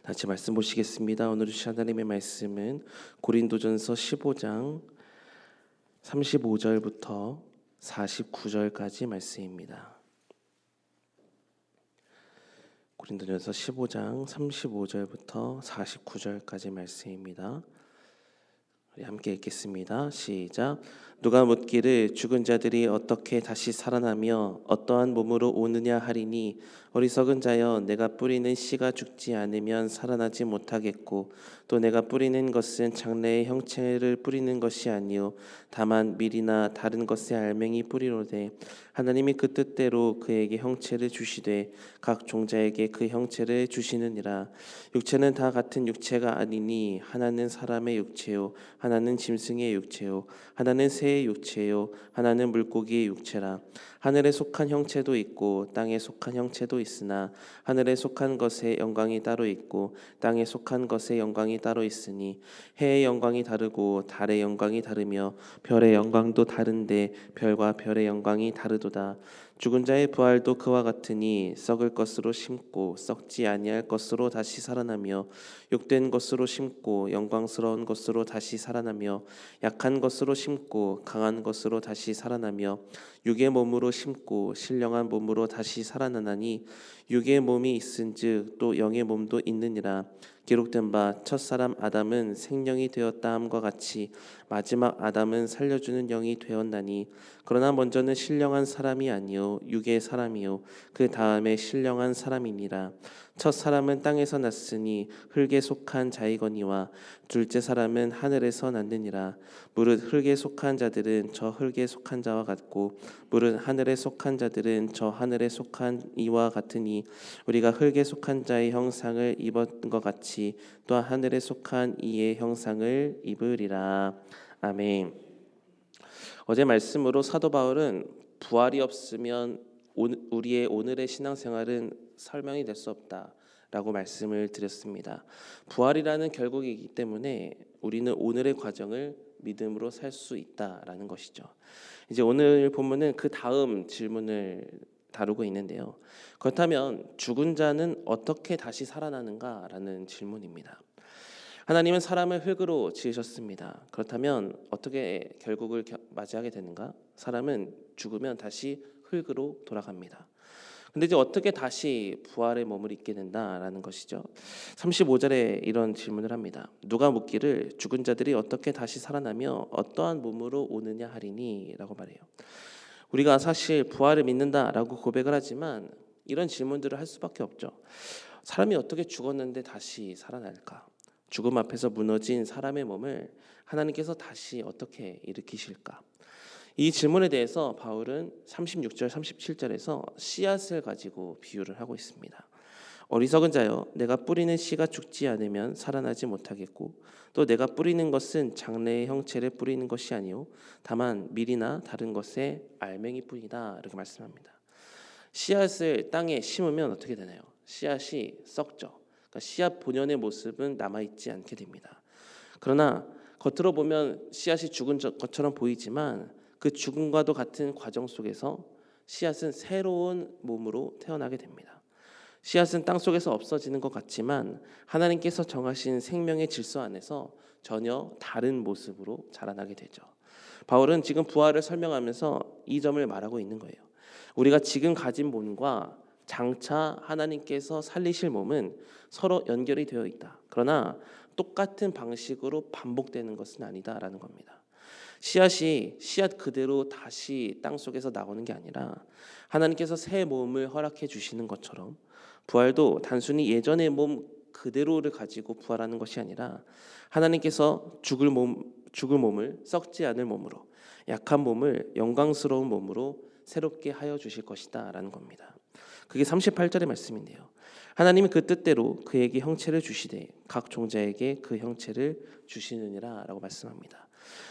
같이 말씀 보시겠습니다. 오늘 주신 하나님의 말씀은 고린도전서 15장 35절부터 49절까지 말씀입니다. 고린도전서 15장 35절부터 49절까지 말씀입니다. 우리 함께 읽겠습니다. 시작. 누가 묻기를 죽은 자들이 어떻게 다시 살아나며 어떠한 몸으로 오느냐 하리니 어리석은 자여, 내가 뿌리는 씨가 죽지 않으면 살아나지 못하겠고 또 내가 뿌리는 것은 장래의 형체를 뿌리는 것이 아니요 다만 밀이나 다른 것의 알맹이 뿌리로되 하나님이 그 뜻대로 그에게 형체를 주시되 각 종자에게 그 형체를 주시느니라. 육체는 다 같은 육체가 아니니 하나는 사람의 육체요 하나는 짐승의 육체요 하나는 새의 육체요 하나는 물고기의 육체라. 하늘에 속한 형체도 있고 땅에 속한 형체도 있으나 하늘에 속한 것의 영광이 따로 있고 땅에 속한 것의 영광이 따로 있으니 해의 영광이 다르고 달의 영광이 다르며 별의 영광도 다른데 별과 별의 영광이 다르도다. 죽은 자의 부활도 그와 같으니 썩을 것으로 심고 썩지 아니할 것으로 다시 살아나며 욕된 것으로 심고 영광스러운 것으로 다시 살아나며 약한 것으로 심고 강한 것으로 다시 살아나며 육의 몸으로 심고 신령한 몸으로 다시 살아나나니 육의 몸이 있은즉 또 영의 몸도 있느니라. 기록된 바 첫사람 아담은 생령이 되었다 함과 같이 마지막 아담은 살려주는 영이 되었나니 그러나 먼저는 신령한 사람이 아니요 육의 사람이요 그 다음에 신령한 사람이니라. 첫 사람은 땅에서 났으니 흙에 속한 자이거니와 둘째 사람은 하늘에서 났느니라. 무릇 흙에 속한 자들은 저 흙에 속한 자와 같고 무릇 하늘에 속한 자들은 저 하늘에 속한 이와 같으니 우리가 흙에 속한 자의 형상을 입은 것 같이 또한 하늘에 속한 이의 형상을 입으리라. 아멘. 어제 말씀으로 사도 바울은 부활이 없으면 우리의 오늘의 신앙생활은 설명이 될 수 없다라고 말씀을 드렸습니다. 부활이라는 결국이기 때문에 우리는 오늘의 과정을 믿음으로 살 수 있다라는 것이죠. 이제 오늘 본문은 그 다음 질문을 다루고 있는데요. 그렇다면 죽은 자는 어떻게 다시 살아나는가라는 질문입니다. 하나님은 사람을 흙으로 지으셨습니다. 그렇다면 어떻게 결국을 맞이하게 되는가? 사람은 죽으면 다시 흙으로 돌아갑니다. 근데 이제 어떻게 다시 부활의 몸을 입게 된다라는 것이죠. 35절에 이런 질문을 합니다. 누가 묻기를 죽은 자들이 어떻게 다시 살아나며 어떠한 몸으로 오느냐 하리니 라고 말해요. 우리가 사실 부활을 믿는다라고 고백을 하지만 이런 질문들을 할 수밖에 없죠. 사람이 어떻게 죽었는데 다시 살아날까? 죽음 앞에서 무너진 사람의 몸을 하나님께서 다시 어떻게 일으키실까? 이 질문에 대해서 바울은 36절 37절에서 씨앗을 가지고 비유를 하고 있습니다. 어리석은 자여, 내가 뿌리는 씨가 죽지 않으면 살아나지 못하겠고 또 내가 뿌리는 것은 장래의 형체를 뿌리는 것이 아니요 다만 밀이나 다른 것의 알맹이 뿐이다. 이렇게 말씀합니다. 씨앗을 땅에 심으면 어떻게 되나요? 씨앗이 썩죠. 그러니까 씨앗 본연의 모습은 남아있지 않게 됩니다. 그러나 겉으로 보면 씨앗이 죽은 것처럼 보이지만 그 죽음과도 같은 과정 속에서 씨앗은 새로운 몸으로 태어나게 됩니다. 씨앗은 땅속에서 없어지는 것 같지만 하나님께서 정하신 생명의 질서 안에서 전혀 다른 모습으로 자라나게 되죠. 바울은 지금 부활을 설명하면서 이 점을 말하고 있는 거예요. 우리가 지금 가진 몸과 장차 하나님께서 살리실 몸은 서로 연결이 되어 있다. 그러나 똑같은 방식으로 반복되는 것은 아니다라는 겁니다. 씨앗이 씨앗 그대로 다시 땅속에서 나오는 게 아니라 하나님께서 새 몸을 허락해 주시는 것처럼 부활도 단순히 예전의 몸 그대로를 가지고 부활하는 것이 아니라 하나님께서 죽을 몸을 썩지 않을 몸으로, 약한 몸을 영광스러운 몸으로 새롭게 하여 주실 것이다 라는 겁니다. 그게 38절의 말씀인데요. 하나님이 그 뜻대로 그에게 형체를 주시되 각 종자에게 그 형체를 주시느니라 라고 말씀합니다.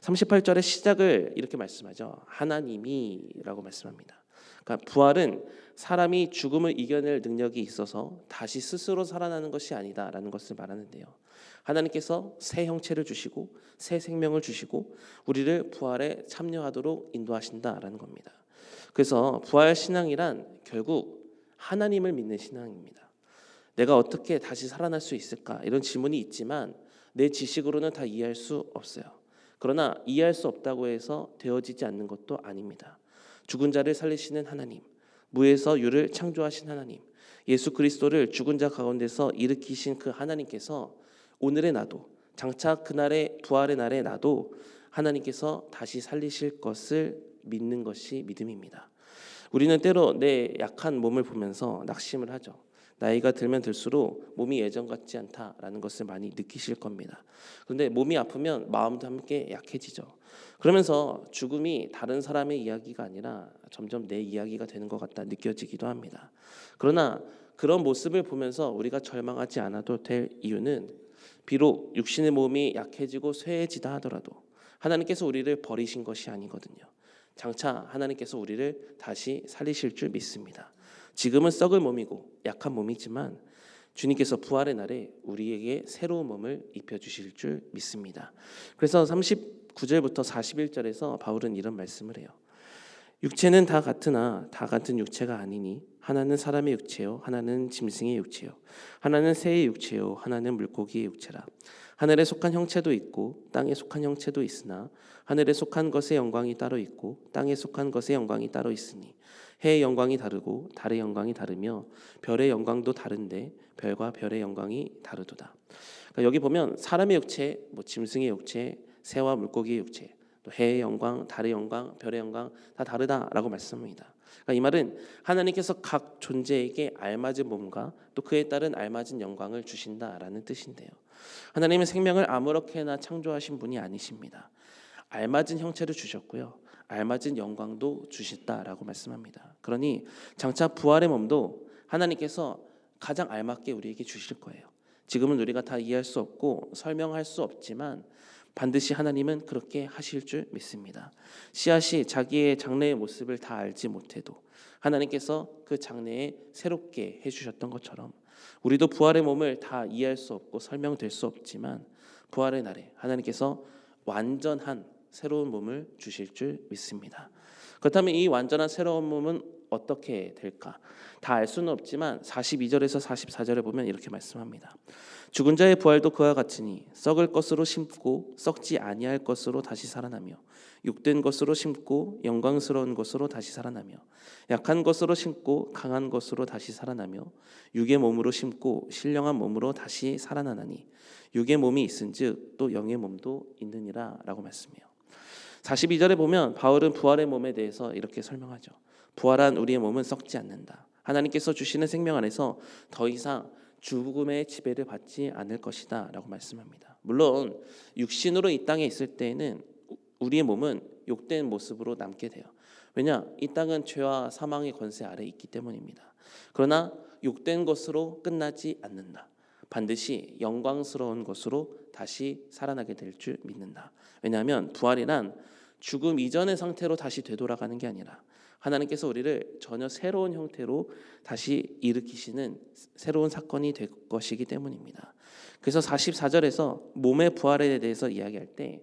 38절의 시작을 이렇게 말씀하죠. 하나님이 라고 말씀합니다. 그러니까 부활은 사람이 죽음을 이겨낼 능력이 있어서 다시 스스로 살아나는 것이 아니다라는 것을 말하는데요. 하나님께서 새 형체를 주시고 새 생명을 주시고 우리를 부활에 참여하도록 인도하신다라는 겁니다. 그래서 부활 신앙이란 결국 하나님을 믿는 신앙입니다. 내가 어떻게 다시 살아날 수 있을까? 이런 질문이 있지만 내 지식으로는 다 이해할 수 없어요. 그러나 이해할 수 없다고 해서 되어지지 않는 것도 아닙니다. 죽은 자를 살리시는 하나님, 무에서 유를 창조하신 하나님, 예수 그리스도를 죽은 자 가운데서 일으키신 그 하나님께서 오늘의 나도, 장차 그날의 부활의 날의 나도 하나님께서 다시 살리실 것을 믿는 것이 믿음입니다. 우리는 때로 내 약한 몸을 보면서 낙심을 하죠. 나이가 들면 들수록 몸이 예전 같지 않다라는 것을 많이 느끼실 겁니다. 그런데 몸이 아프면 마음도 함께 약해지죠. 그러면서 죽음이 다른 사람의 이야기가 아니라 점점 내 이야기가 되는 것 같다 느껴지기도 합니다. 그러나 그런 모습을 보면서 우리가 절망하지 않아도 될 이유는 비록 육신의 몸이 약해지고 쇠해지다 하더라도 하나님께서 우리를 버리신 것이 아니거든요. 장차 하나님께서 우리를 다시 살리실 줄 믿습니다. 지금은 썩을 몸이고 약한 몸이지만 주님께서 부활의 날에 우리에게 새로운 몸을 입혀주실 줄 믿습니다. 그래서 39절부터 41절에서 바울은 이런 말씀을 해요. 육체는 다 같으나 다 같은 육체가 아니니 하나는 사람의 육체요 하나는 짐승의 육체요 하나는 새의 육체요 하나는 물고기의 육체라. 하늘에 속한 형체도 있고 땅에 속한 형체도 있으나 하늘에 속한 것의 영광이 따로 있고 땅에 속한 것의 영광이 따로 있으니 해의 영광이 다르고 달의 영광이 다르며 별의 영광도 다른데 별과 별의 영광이 다르도다. 그러니까 여기 보면 사람의 육체, 짐승의 육체, 새와 물고기의 육체, 또 해의 영광, 달의 영광, 별의 영광 다 다르다라고 말씀합니다. 그러니까 이 말은 하나님께서 각 존재에게 알맞은 몸과 또 그에 따른 알맞은 영광을 주신다라는 뜻인데요. 하나님은 생명을 아무렇게나 창조하신 분이 아니십니다. 알맞은 형체를 주셨고요. 알맞은 영광도 주셨다라고 말씀합니다. 그러니 장차 부활의 몸도 하나님께서 가장 알맞게 우리에게 주실 거예요. 지금은 우리가 다 이해할 수 없고 설명할 수 없지만 반드시 하나님은 그렇게 하실 줄 믿습니다. 씨앗이 자기의 장래의 모습을 다 알지 못해도 하나님께서 그 장래에 새롭게 해주셨던 것처럼 우리도 부활의 몸을 다 이해할 수 없고 설명될 수 없지만 부활의 날에 하나님께서 완전한 새로운 몸을 주실 줄 믿습니다. 그렇다면 이 완전한 새로운 몸은 어떻게 될까? 다 알 수는 없지만 42절에서 44절에 보면 이렇게 말씀합니다. 죽은 자의 부활도 그와 같으니 썩을 것으로 심고 썩지 아니할 것으로 다시 살아나며 육된 것으로 심고 영광스러운 것으로 다시 살아나며 약한 것으로 심고 강한 것으로 다시 살아나며 육의 몸으로 심고 신령한 몸으로 다시 살아나나니 육의 몸이 있은즉 또 영의 몸도 있느니라 라고 말씀해요. 42절에 보면 바울은 부활의 몸에 대해서 이렇게 설명하죠. 부활한 우리의 몸은 썩지 않는다. 하나님께서 주시는 생명 안에서 더 이상 죽음의 지배를 받지 않을 것이다 라고 말씀합니다. 물론 육신으로 이 땅에 있을 때에는 우리의 몸은 욕된 모습으로 남게 돼요. 왜냐? 이 땅은 죄와 사망의 권세 아래 있기 때문입니다. 그러나 욕된 것으로 끝나지 않는다. 반드시 영광스러운 것으로 다시 살아나게 될 줄 믿는다. 왜냐하면 부활이란 죽음 이전의 상태로 다시 되돌아가는 게 아니라 하나님께서 우리를 전혀 새로운 형태로 다시 일으키시는 새로운 사건이 될 것이기 때문입니다. 그래서 44절에서 몸의 부활에 대해서 이야기할 때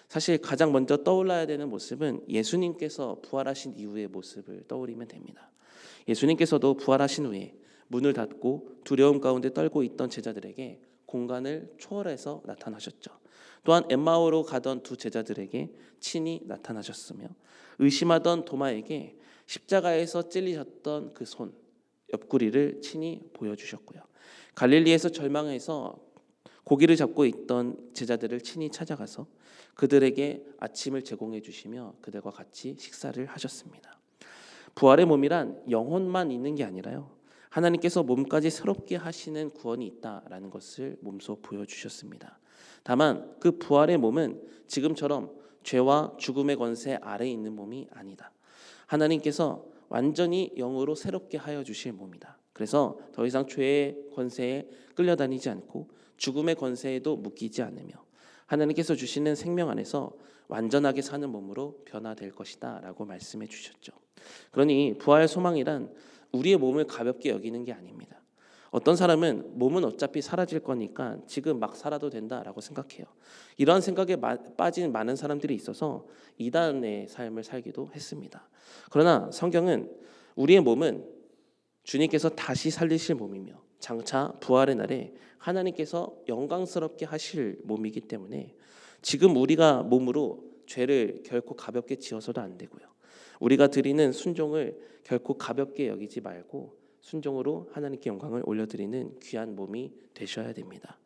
사실 가장 먼저 떠올라야 되는 모습은 예수님께서 부활하신 이후의 모습을 떠올리면 됩니다. 예수님께서도 부활하신 후에 문을 닫고 두려움 가운데 떨고 있던 제자들에게 공간을 초월해서 나타나셨죠. 또한 엠마오로 가던 두 제자들에게 친히 나타나셨으며 의심하던 도마에게 십자가에서 찔리셨던 그 손, 옆구리를 친히 보여주셨고요. 갈릴리에서 절망해서 고기를 잡고 있던 제자들을 친히 찾아가서 그들에게 아침을 제공해 주시며 그들과 같이 식사를 하셨습니다. 부활의 몸이란 영혼만 있는 게 아니라요. 하나님께서 몸까지 새롭게 하시는 구원이 있다라는 것을 몸소 보여주셨습니다. 다만 그 부활의 몸은 지금처럼 죄와 죽음의 권세 아래에 있는 몸이 아니다. 하나님께서 완전히 영으로 새롭게 하여 주실 몸이다. 그래서 더 이상 죄의 권세에 끌려다니지 않고 죽음의 권세에도 묶이지 않으며 하나님께서 주시는 생명 안에서 완전하게 사는 몸으로 변화될 것이다 라고 말씀해 주셨죠. 그러니 부활 소망이란 우리의 몸을 가볍게 여기는 게 아닙니다. 어떤 사람은 몸은 어차피 사라질 거니까 지금 막 살아도 된다라고 생각해요. 이러한 생각에 빠진 많은 사람들이 있어서 이단의 삶을 살기도 했습니다. 그러나 성경은 우리의 몸은 주님께서 다시 살리실 몸이며 장차 부활의 날에 하나님께서 영광스럽게 하실 몸이기 때문에 지금 우리가 몸으로 죄를 결코 가볍게 지어서도 안 되고요. 우리가 드리는 순종을 결코 가볍게 여기지 말고 순종으로 하나님께 영광을 올려드리는 귀한 몸이 되셔야 됩니다.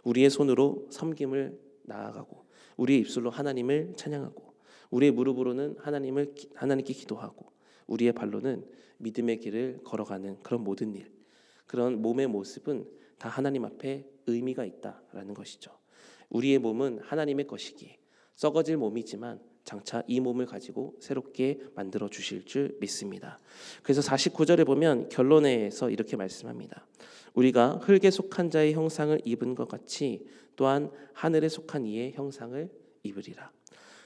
우리의 손으로 섬김을 나아가고 우리의 입술로 하나님을 찬양하고 우리의 무릎으로는 하나님께 기도하고 우리의 발로는 믿음의 길을 걸어가는 그런 모든 일, 그런 몸의 모습은 다 하나님 앞에 의미가 있다라는 것이죠. 우리의 몸은 하나님의 것이기에 썩어질 몸이지만 장차 이 몸을 가지고 새롭게 만들어 주실 줄 믿습니다. 그래서 49절에 보면 결론에서 이렇게 말씀합니다. 우리가 흙에 속한 자의 형상을 입은 것 같이 또한 하늘에 속한 이의 형상을 입으리라.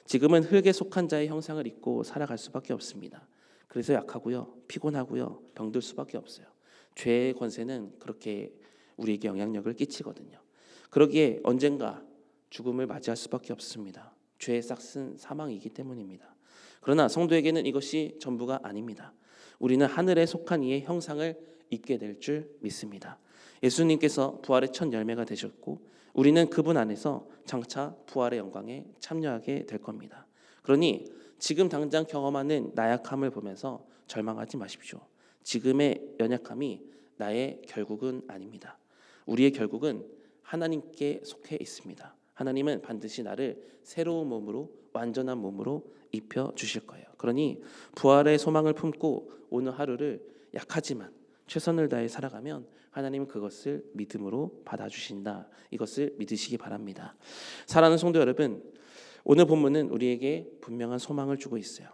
지금은 흙에 속한 자의 형상을 입고 살아갈 수밖에 없습니다. 그래서 약하고요, 피곤하고요, 병들 수밖에 없어요. 죄의 권세는 그렇게 우리에게 영향력을 끼치거든요. 그러기에 언젠가 죽음을 맞이할 수밖에 없습니다. 죄의 싹은 사망이기 때문입니다. 그러나 성도에게는 이것이 전부가 아닙니다. 우리는 하늘에 속한 이의 형상을 입게 될 줄 믿습니다. 예수님께서 부활의 첫 열매가 되셨고 우리는 그분 안에서 장차 부활의 영광에 참여하게 될 겁니다. 그러니 지금 당장 경험하는 나약함을 보면서 절망하지 마십시오. 지금의 연약함이 나의 결국은 아닙니다. 우리의 결국은 하나님께 속해 있습니다. 하나님은 반드시 나를 새로운 몸으로, 완전한 몸으로 입혀 주실 거예요. 그러니 부활의 소망을 품고 오늘 하루를 약하지만 최선을 다해 살아가면 하나님은 그것을 믿음으로 받아주신다. 이것을 믿으시기 바랍니다. 사랑하는 성도 여러분, 오늘 본문은 우리에게 분명한 소망을 주고 있어요.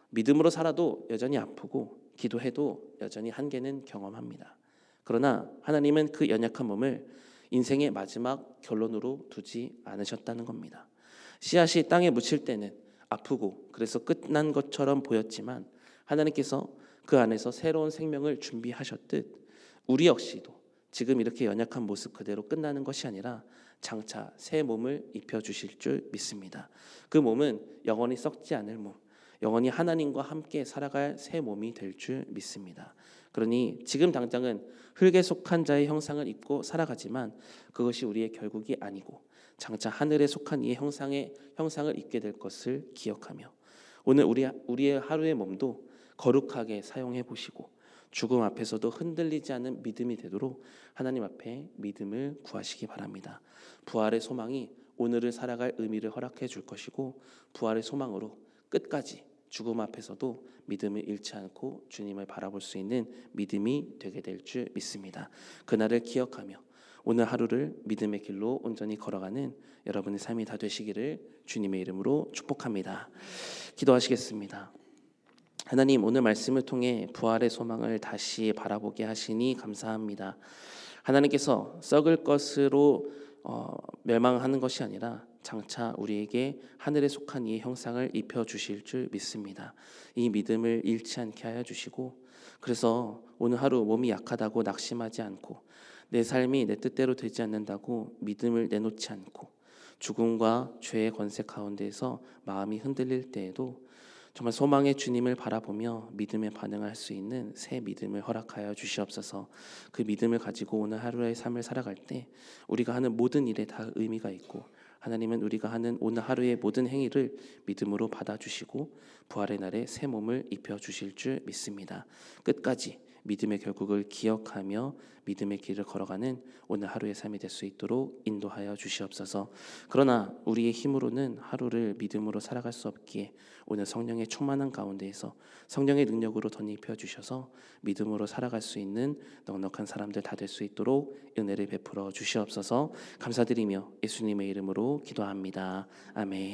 믿음으로 살아도 여전히 아프고 기도해도 여전히 한계는 경험합니다. 그러나 하나님은 그 연약한 몸을 인생의 마지막 결론으로 두지 않으셨다는 겁니다. 씨앗이 땅에 묻힐 때는 아프고 그래서 끝난 것처럼 보였지만 하나님께서 그 안에서 새로운 생명을 준비하셨듯 우리 역시도 지금 이렇게 연약한 모습 그대로 끝나는 것이 아니라 장차 새 몸을 입혀주실 줄 믿습니다. 그 몸은 영원히 썩지 않을 몸, 영원히 하나님과 함께 살아갈 새 몸이 될 줄 믿습니다. 그러니 지금 당장은 흙에 속한 자의 형상을 입고 살아가지만 그것이 우리의 결국이 아니고 장차 하늘에 속한 이의 형상을 입게 될 것을 기억하며 오늘 우리의 하루의 몸도 거룩하게 사용해 보시고 죽음 앞에서도 흔들리지 않는 믿음이 되도록 하나님 앞에 믿음을 구하시기 바랍니다. 부활의 소망이 오늘을 살아갈 의미를 허락해 줄 것이고 부활의 소망으로 끝까지 죽음 앞에서도 믿음을 잃지 않고 주님을 바라볼 수 있는 믿음이 되게 될 줄 믿습니다. 그날을 기억하며 오늘 하루를 믿음의 길로 온전히 걸어가는 여러분의 삶이 다 되시기를 주님의 이름으로 축복합니다. 기도하시겠습니다. 하나님, 오늘 말씀을 통해 부활의 소망을 다시 바라보게 하시니 감사합니다. 하나님께서 썩을 것으로 멸망하는 것이 아니라 장차 우리에게 하늘에 속한 이 형상을 입혀주실 줄 믿습니다. 이 믿음을 잃지 않게 하여 주시고 그래서 오늘 하루 몸이 약하다고 낙심하지 않고 내 삶이 내 뜻대로 되지 않는다고 믿음을 내놓지 않고 죽음과 죄의 권세 가운데에서 마음이 흔들릴 때에도 정말 소망의 주님을 바라보며 믿음에 반응할 수 있는 새 믿음을 허락하여 주시옵소서. 그 믿음을 가지고 오늘 하루의 삶을 살아갈 때 우리가 하는 모든 일에 다 의미가 있고 하나님은 우리가 하는 오늘 하루의 모든 행위를 믿음으로 받아주시고 부활의 날에 새 몸을 입혀주실 줄 믿습니다. 끝까지 믿음의 결국을 기억하며 믿음의 길을 걸어가는 오늘 하루의 삶이 될 수 있도록 인도하여 주시옵소서. 그러나 우리의 힘으로는 하루를 믿음으로 살아갈 수 없기에 오늘 성령의 충만한 가운데에서 성령의 능력으로 덧입혀 주셔서 믿음으로 살아갈 수 있는 넉넉한 사람들 다 될 수 있도록 은혜를 베풀어 주시옵소서. 감사드리며 예수님의 이름으로 기도합니다. 아멘.